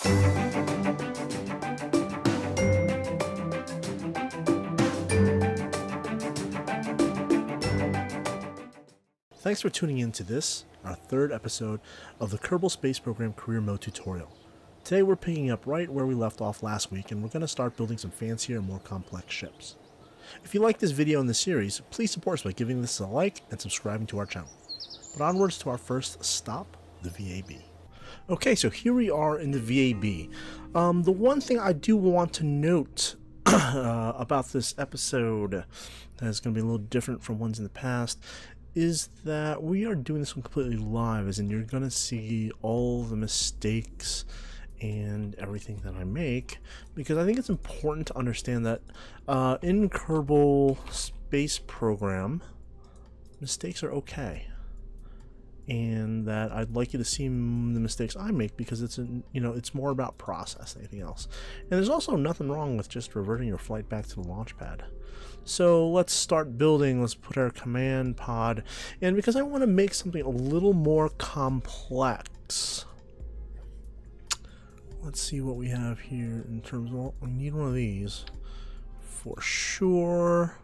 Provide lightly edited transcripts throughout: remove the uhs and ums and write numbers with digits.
Thanks for tuning in to this, our third episode of the Kerbal Space Program Career Mode tutorial. Today we're picking up right where we left off last week, and we're going to start building some fancier and more complex ships. If you like this video in this series, please support us by giving this a like and subscribing to our channel. But onwards to our first stop, the VAB. Okay, so here we are in the VAB. The one thing I do want to note about this episode that's going to be a little different from ones in the past is that we are doing this one completely live, as in you're going to see all the mistakes and everything that I make, because I think it's important to understand that in Kerbal Space Program, mistakes are okay, and that I'd like you to see the mistakes I make, because it's it's more about process than anything else. And there's also nothing wrong with just reverting your flight back to the launch pad. So let's start building. Let's put our command pod, and because I want to make something a little more complex, let's see what we have here in terms of, well, we need one of these for sure.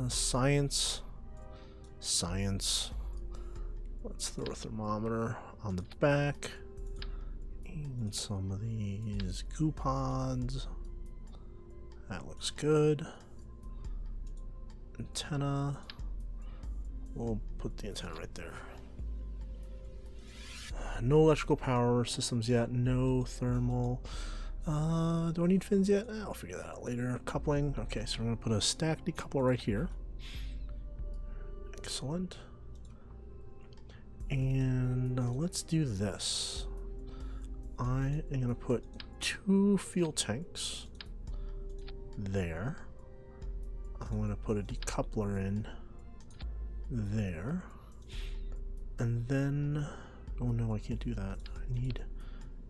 Science. Let's throw a thermometer on the back and some of these goo pods. That looks good. Antenna. We'll put the antenna right there. No electrical power systems yet. No thermal. Do I need fins yet? I'll figure that out later. Coupling. Okay, so we're going to put a stack decoupler right here. Excellent. And let's do this. I am going to put 2 fuel tanks there. I'm going to put a decoupler in there. And then, oh no, I can't do that. I need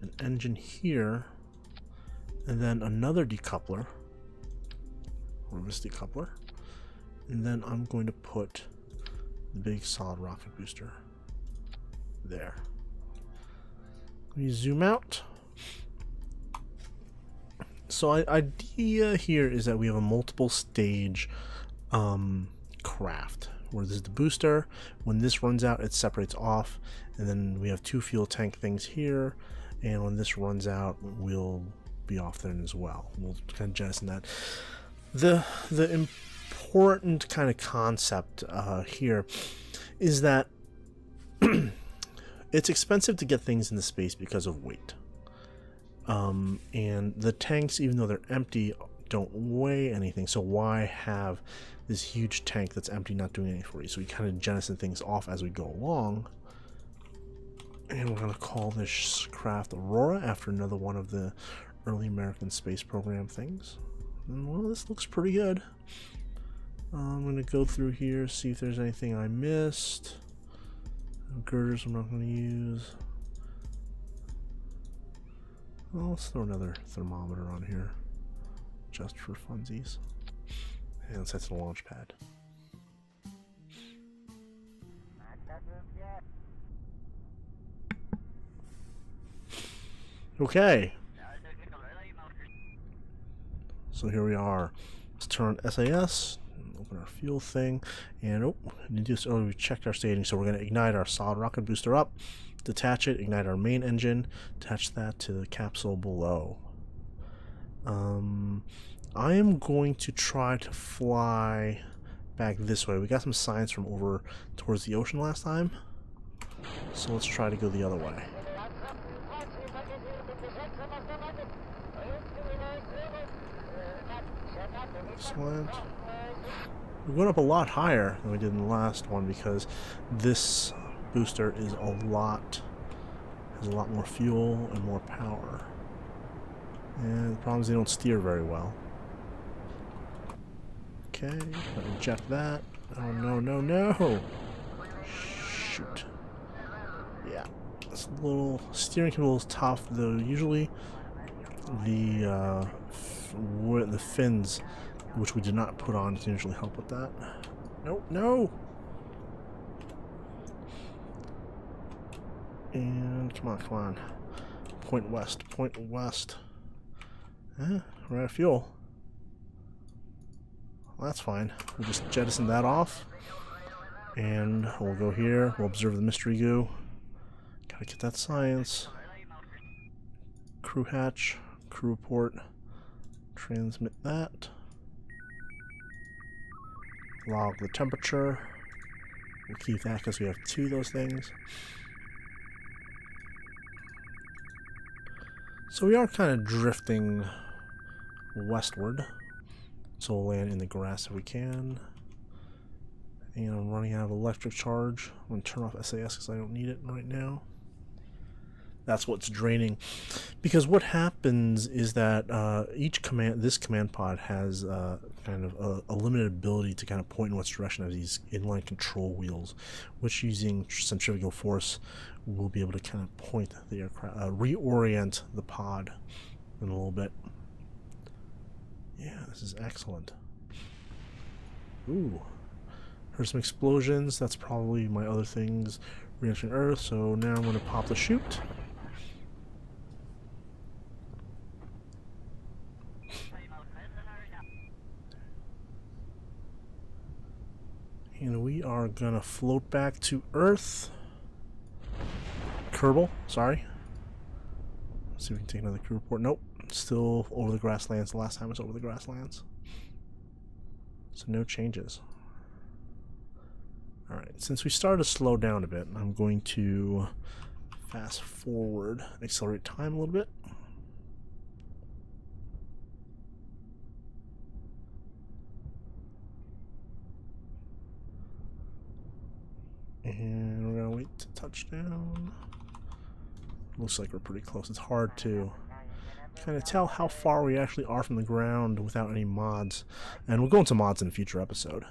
an engine here. And then another decoupler. Or this decoupler. And then I'm going to put the big solid rocket booster there. Let me zoom out. So idea here is that we have a multiple stage craft, where this is the booster. When this runs out, it separates off, and then we have 2 fuel tank things here, and when this runs out, we'll be off there as well. We'll kind of jettison that. The important kind of concept here is that it's expensive to get things into space because of weight. And the tanks, even though they're empty, don't weigh anything, so why have this huge tank that's empty not doing anything for you? So we kind of jettison things off as we go along. And we're going to call this craft Aurora, after another one of the early American space program things. And well, this looks pretty good. I'm going to go through here, see if there's anything I missed. Girders I'm not going to use. Well, let's throw another thermometer on here, just for funsies. And let's head to the launch pad. Okay. So here we are. Let's turn on SAS, open our fuel thing, and we checked our staging, so we're going to ignite our solid rocket booster up, detach it, ignite our main engine, attach that to the capsule below. I am going to try to fly back this way. We got some science from over towards the ocean last time, so let's try to go the other way. Excellent. We're going up a lot higher than we did in the last one, because this booster is has a lot more fuel and more power. And the problem is they don't steer very well. Okay, eject that. Oh no. Shoot. Yeah. This little steering can be a little tough, though. Usually the fins, which we did not put on, can usually help with that. No. And come on. Point west. Point west. We're out of fuel. Well, that's fine. We'll just jettison that off. And we'll go here. We'll observe the mystery goo. Gotta get that science. Crew hatch. Crew report. Transmit that. Log the temperature. We'll keep that because we have 2 of those things. So we are kind of drifting westward. So we'll land in the grass if we can. And I'm running out of electric charge. I'm going to turn off SAS because I don't need it right now. That's what's draining. Because what happens is that this command pod has kind of a limited ability to kind of point in which direction of these inline control wheels, which using centrifugal force will be able to kind of point the aircraft, reorient the pod in a little bit. Yeah, this is excellent. Ooh. Heard some explosions. That's probably my other things re-entering Earth. So now I'm going to pop the chute. And we are going to float back to Earth. Kerbal, sorry. Let's see if we can take another crew report. Nope. Still over the grasslands. The last time was over the grasslands. So no changes. Alright, since we started to slow down a bit, I'm going to fast forward, accelerate time a little bit. And we're going to wait to touchdown. Looks like we're pretty close. It's hard to kind of tell how far we actually are from the ground without any mods. And we'll go into mods in a future episode.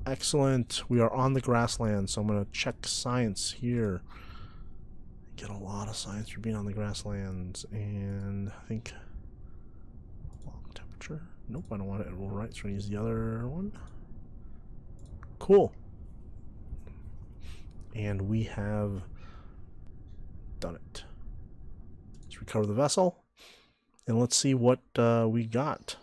Excellent. We are on the grassland, so I'm going to check science here. Get a lot of science for being on the grasslands. And I think log temperature. Nope, I don't want it. We'll right, so we're going to use the other one. Cool. And we have done it. Let's recover the vessel. And let's see what we got.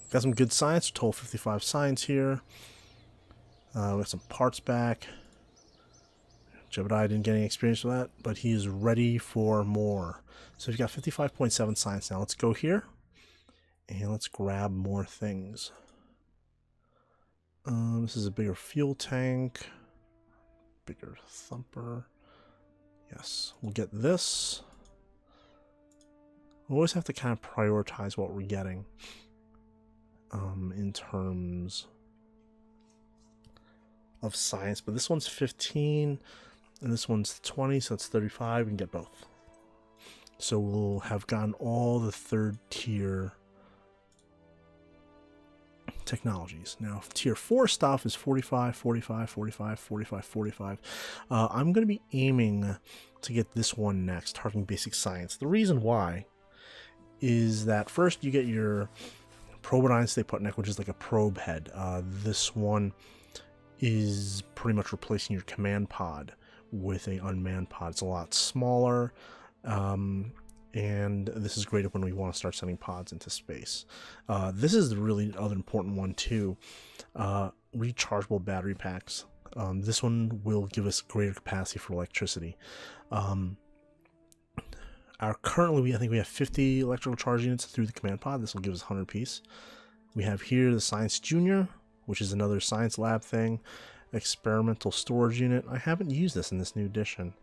Got some good science, total 55 science here. We got some parts back. Jebediah didn't get any experience with that, but he is ready for more. So we've got 55.7 science now. Let's go here, and let's grab more things. This is a bigger fuel tank. Bigger thumper. Yes, we'll get this. We always have to kind of prioritize what we're getting. In terms of science, but this one's 15 and this one's 20, so it's 35. We can get both. So we'll have gotten all the 3rd tier technologies. Now, tier 4 stuff is 45, 45, 45, 45, 45. I'm going to be aiming to get this one next, targeting basic science. The reason why is that first you get your Probodyne Stay Put Neck, which is like a probe head. This one is pretty much replacing your command pod with a unmanned pod. It's a lot smaller, and this is great when we want to start sending pods into space. This is the really other important one too. Rechargeable battery packs. This one will give us greater capacity for electricity. Currently, I think we have 50 electrical charge units through the command pod. This will give us 100 apiece. We have here the Science Junior, which is another science lab thing. Experimental storage unit. I haven't used this in this new edition.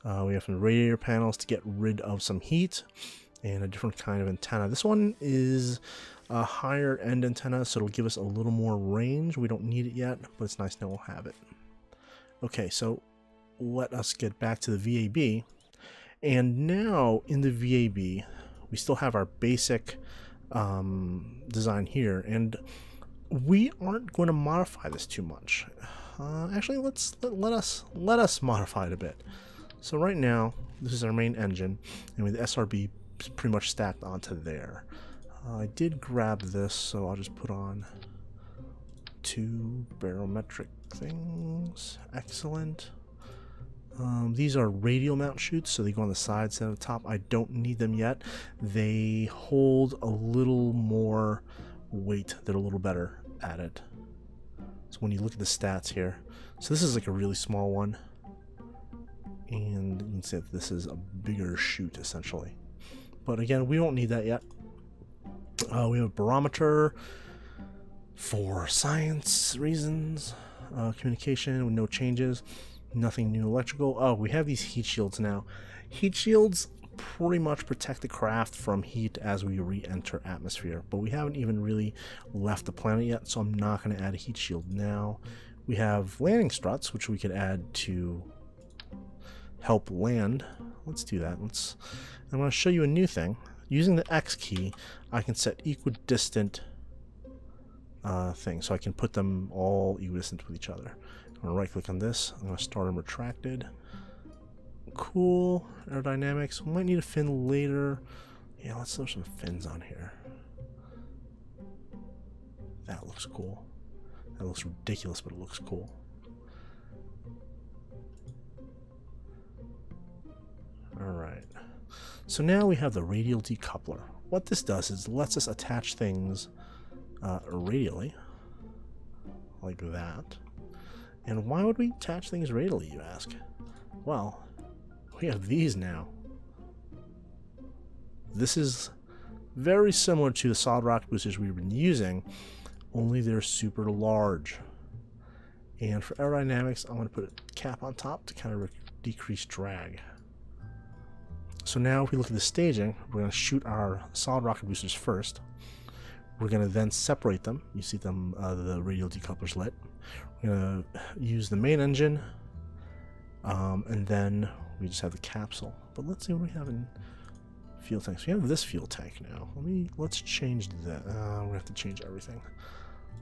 We have some radiator panels to get rid of some heat, and a different kind of antenna. This one is a higher end antenna, so it'll give us a little more range. We don't need it yet, but it's nice to know we'll have it. Okay, so let us get back to the VAB. And now in the VAB, we still have our basic design here, and we aren't going to modify this too much. Actually, let us modify it a bit. So right now, this is our main engine, and with the SRB pretty much stacked onto there. I did grab this, so I'll just put on 2 barometric things. Excellent. These are radial mount chutes, so they go on the side instead of the top. I don't need them yet. They hold a little more weight. They're a little better at it. So when you look at the stats here, so this is like a really small one, and you can see that this is a bigger chute essentially. But again, we don't need that yet. We have a barometer for science reasons, communication with no changes. Nothing new electrical. Oh, we have these heat shields now. Heat shields pretty much protect the craft from heat as we re-enter atmosphere, but we haven't even really left the planet yet, so I'm not going to add a heat shield now. We have landing struts, which we could add to help land. Let's do that. I'm going to show you a new thing. Using the X key, I can set equidistant things, so I can put them all equidistant with each other. I'm going to right click on this. I'm going to start them retracted. Cool. Aerodynamics. We might need a fin later. Yeah, let's throw some fins on here. That looks cool. That looks ridiculous, but it looks cool. Alright. So now we have the radial decoupler. What this does is lets us attach things radially. Like that. And why would we attach things radially, you ask? Well, we have these now. This is very similar to the solid rocket boosters we've been using, only they're super large. And for aerodynamics, I'm going to put a cap on top to kind of decrease drag. So now if we look at the staging, we're going to shoot our solid rocket boosters first. We're going to then separate them. You see them, the radial decoupler's lit. We're going to use the main engine, and then we just have the capsule. But let's see what we have in fuel tanks. We have this fuel tank now. Let's change that. We're going to have to change everything.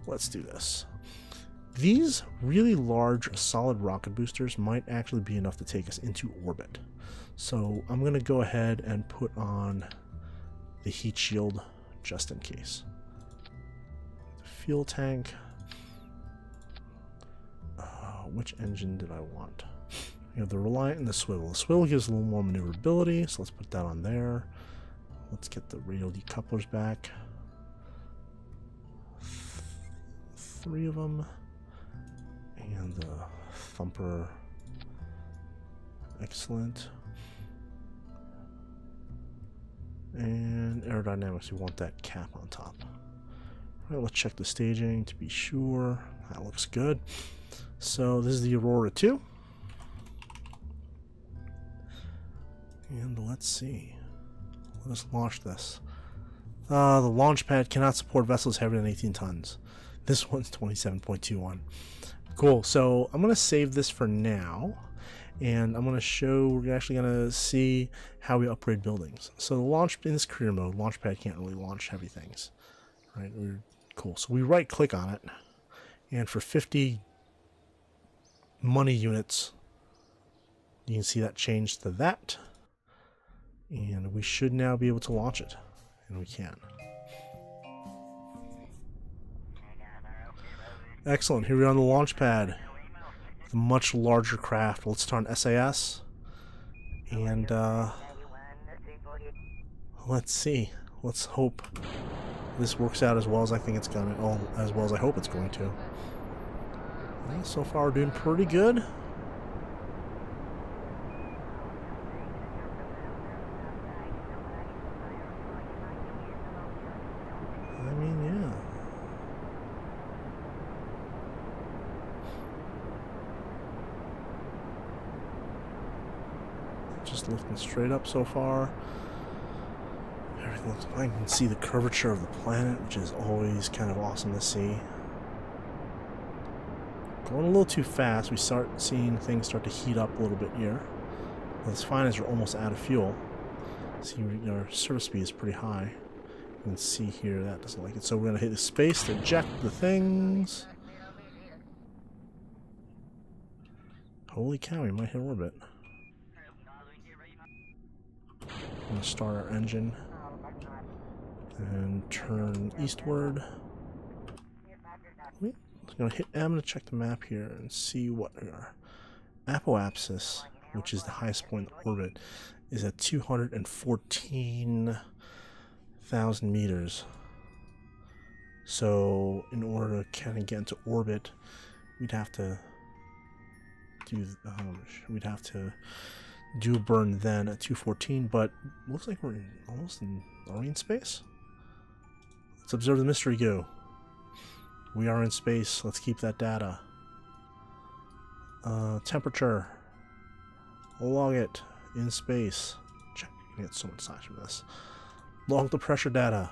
Let's do this. These really large solid rocket boosters might actually be enough to take us into orbit. So I'm going to go ahead and put on the heat shield just in case. The fuel tank. Which engine did I want? We have the Reliant and the Swivel. The Swivel gives a little more maneuverability, so let's put that on there. Let's get the radial decouplers back. 3 of them. And the thumper. Excellent. And aerodynamics, we want that cap on top. Alright, let's check the staging to be sure. That looks good. So this is the Aurora 2. And let's see. Let us launch this. The launch pad cannot support vessels heavier than 18 tons. This one's 27.21. Cool. So I'm going to save this for now. And I'm going to show, we're actually going to see how we upgrade buildings. So the launch, in this career mode, launch pad can't really launch heavy things. Right? Cool. So we right click on it. And for 50 money units, you can see that changed to that. And we should now be able to launch it. And we can. Excellent. Here we are on the launch pad. With a much larger craft. Let's turn SAS. And let's see. Let's hope this works out as well as I think it's going to. Oh, as well as I hope it's going to. Well, so far we're doing pretty good. I mean, yeah. Just lifting straight up so far. Everything looks fine. I can see the curvature of the planet, which is always kind of awesome to see. Going a little too fast, we start seeing things start to heat up a little bit here. What's fine is we're almost out of fuel. See, our surface speed is pretty high. You can see here that doesn't like it. So we're going to hit the space to eject the things. Holy cow, we might hit orbit. I'm going to start our engine and turn eastward. I'm going to hit M to check the map here and see what our apoapsis which is the highest point in orbit, is at 214,000 meters. So in order to kind of get into orbit, we'd have to do a burn then at 214. But looks like we're almost in. Are we in space? Let's observe the mystery goo. We are in space. Let's keep that data. Temperature. Log it in space. Check. You get so much science from this. Log the pressure data.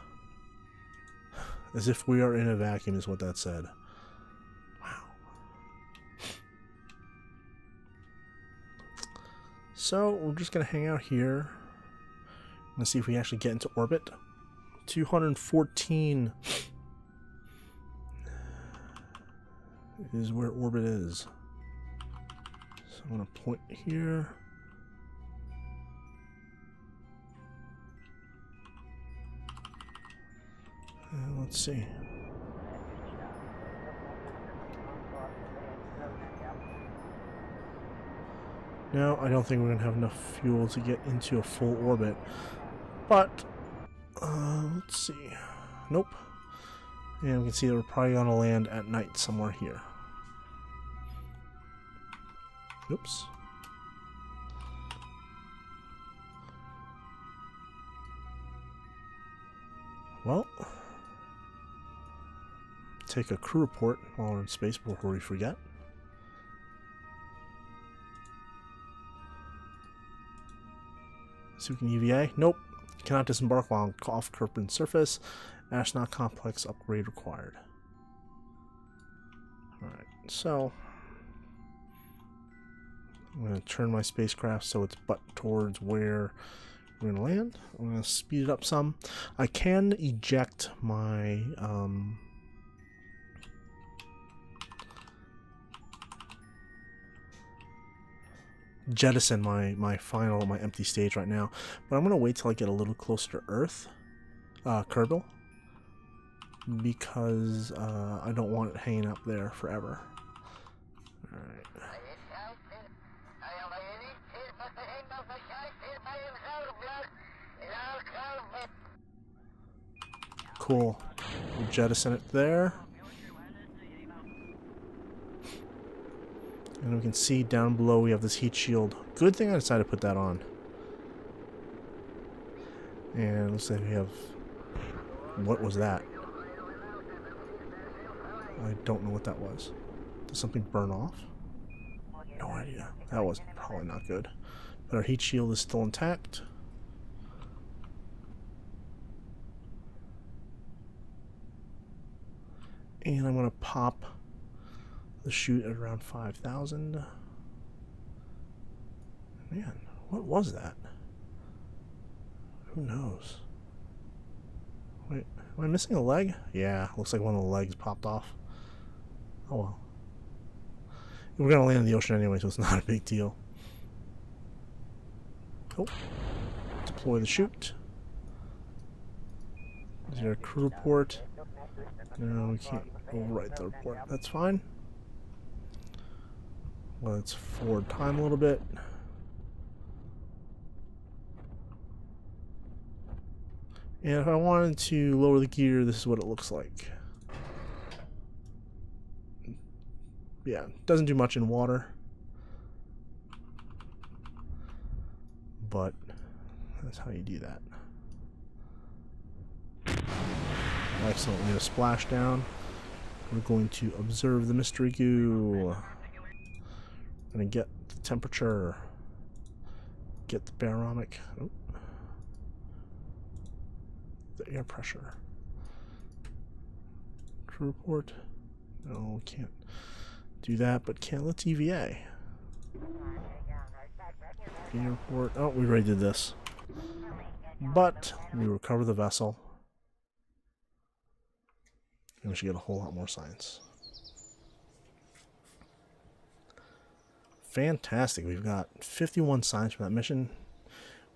As if we are in a vacuum is what that said. Wow. So we're just gonna hang out here. Let's see if we actually get into orbit. 214 is where orbit is. So I'm gonna point here. Let's see. No, I don't think we're gonna have enough fuel to get into a full orbit. But let's see. Nope. And we can see that we're probably gonna land at night somewhere here. Oops. Well, take a crew report while we're in space before we forget. So we can EVA. Nope. Cannot disembark while off Kerbal surface. Astronaut complex upgrade required. Alright, so I'm going to turn my spacecraft so it's butt towards where we're going to land. I'm going to speed it up some. I can eject my jettison my empty stage right now, but I'm going to wait till I get a little closer to Earth, Kerbal, because I don't want it hanging up there forever. Alright. Cool. We'll jettison it there. And we can see down below we have this heat shield. Good thing I decided to put that on. And looks like we have... What was that? I don't know what that was. Did something burn off? No idea. That was probably not good. But our heat shield is still intact. And I'm going to pop the chute at around 5,000. Man, what was that? Who knows? Wait, am I missing a leg? Yeah, looks like one of the legs popped off. Oh well. We're going to land in the ocean anyway, so it's not a big deal. Oh. Deploy the chute. Is there a crew report? No, we can't overwrite the report. That's fine. Let's forward time a little bit. And if I wanted to lower the gear, this is what it looks like. Yeah, doesn't do much in water. But that's how you do that. Excellent, we have a splashdown. We're going to observe the mystery goo. Gonna get the temperature. Get the barometric. Oh. The air pressure. Crew report. No, we can't do that, but let's EVA. Air report. Oh, we already did this. But we recover the vessel. And we should get a whole lot more science. Fantastic. We've got 51 science for that mission.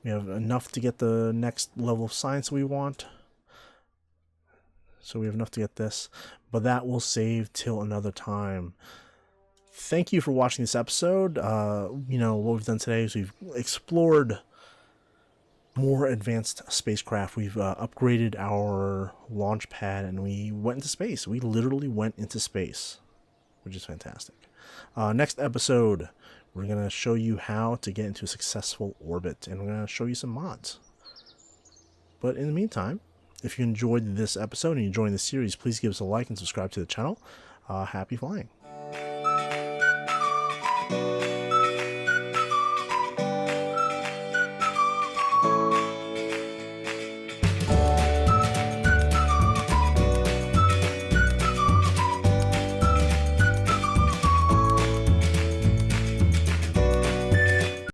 We have enough to get the next level of science we want. So we have enough to get this. But that will save till another time. thank you for watching this episode. What we've done today is we've explored more advanced spacecraft. We've upgraded our launch pad and we went into space. We literally went into space, which is fantastic. Next episode, we're going to show you how to get into a successful orbit, and we're going to show you some mods. But in the meantime, if you enjoyed this episode and you're enjoying the series, please give us a like and subscribe to the channel. Happy flying.